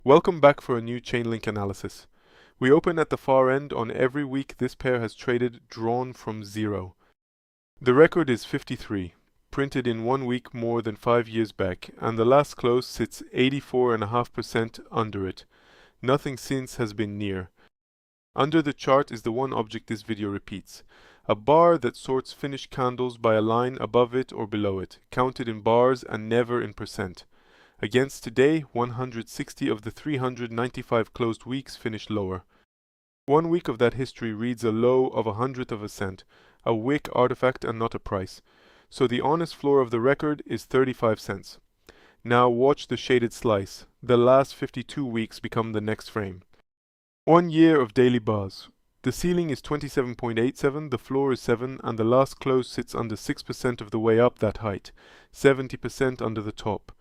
Welcome back for a new Chainlink analysis. We open at the far end on every week this pair has traded drawn from zero. The record is 53, printed in 1 week more than 5 years back, and the last close sits 84.5% under it. Nothing since has been near. Under the chart is the one object this video repeats. A bar that sorts finished candles by a line above it or below it, counted in bars and never in percent. Against today, 160 of the 395 closed weeks finished lower. 1 week of that history reads a low of 100th of a cent, a wick artifact and not a price. So the honest floor of the record is 35 cents. Now watch the shaded slice. The last 52 weeks become the next frame. 1 year of daily bars. The ceiling is 27.87, the floor is 7, and the last close sits under 6% of the way up that height, 70% under the top.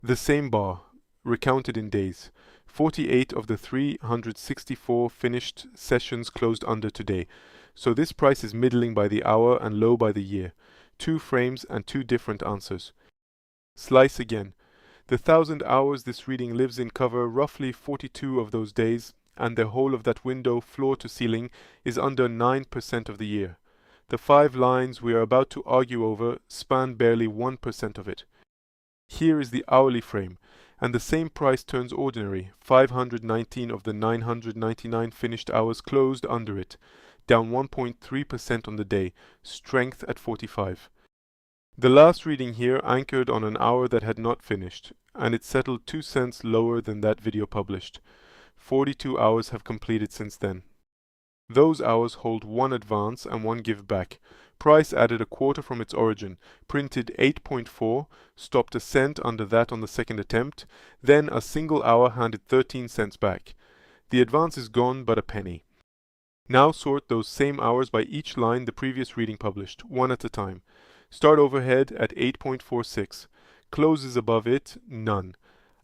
The same bar, recounted in days. 48 of the 364 finished sessions closed under today. So this price is middling by the hour and low by the year. 2 frames and 2 different answers. Slice again. The 1,000 hours this reading lives in cover roughly 42 of those days, and the whole of that window, floor to ceiling, is under 9% of the year. The 5 lines we are about to argue over span barely 1% of it. Here is the hourly frame, and the same price turns ordinary, 519 of the 999 finished hours closed under it, down 1.3% on the day, strength at 45. The last reading here anchored on an hour that had not finished, and it settled 2 cents lower than that video published. 42 hours have completed since then. Those hours hold 1 advance and 1 give back. Price added a quarter from its origin, printed 8.4, stopped a cent under that on the second attempt, then a single hour handed 13 cents back. The advance is gone but a penny. Now sort those same hours by each line the previous reading published, one at a time. Start overhead at 8.46. Closes above it, none.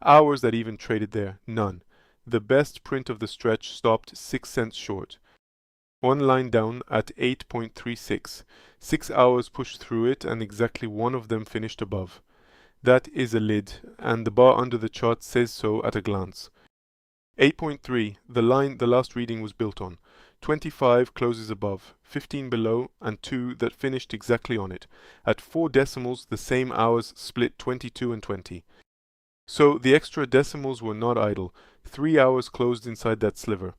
Hours that even traded there, none. The best print of the stretch stopped 6 cents short. 1 line down at 8.36. 6 hours pushed through it and exactly 1 of them finished above. That is a lid, and the bar under the chart says so at a glance. 8.3, the line the last reading was built on. 25 closes above, 15 below, and 2 that finished exactly on it. At 4 decimals, the same hours split 22 and 20. So the extra decimals were not idle. 3 hours closed inside that sliver.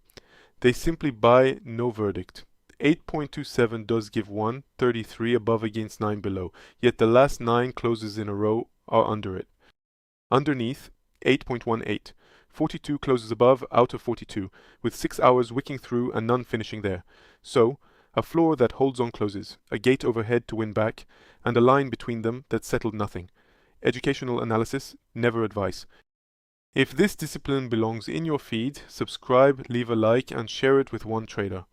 They simply buy no verdict. 8.27 does give 1.33 above against 9 below, yet the last 9 closes in a row are under it. Underneath, 8.18. 42 closes above out of 42, with 6 hours wicking through and none finishing there. So, a floor that holds on closes, a gate overhead to win back, and a line between them that settled nothing. Educational analysis, never advice. If this discipline belongs in your feed, subscribe, leave a like, and share it with one trader.